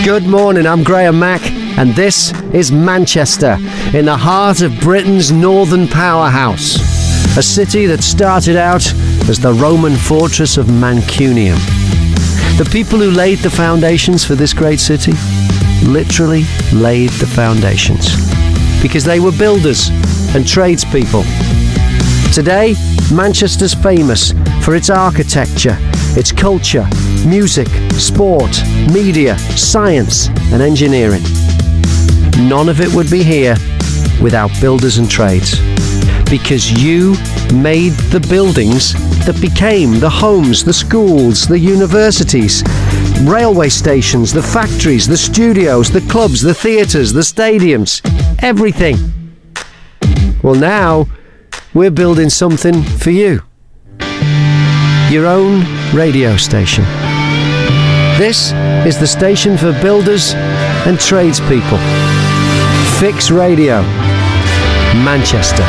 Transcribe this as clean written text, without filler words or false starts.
Good morning, I'm Graham Mack, and this is Manchester, in the heart of Britain's northern powerhouse. A city that started out as the Roman fortress of Mancunium. The people who laid the foundations for this great city literally laid the foundations, because they were builders and tradespeople. Today, Manchester's famous for its architecture, its culture, music, sport, media, science and engineering. None of it would be here without builders and trades, because you made the buildings that became the homes, the schools, the universities, railway stations, the factories, the studios, the clubs, the theatres, the stadiums, everything. Well, now we're building something for you. Your own radio station. This is the station for builders and tradespeople. Fix Radio, Manchester.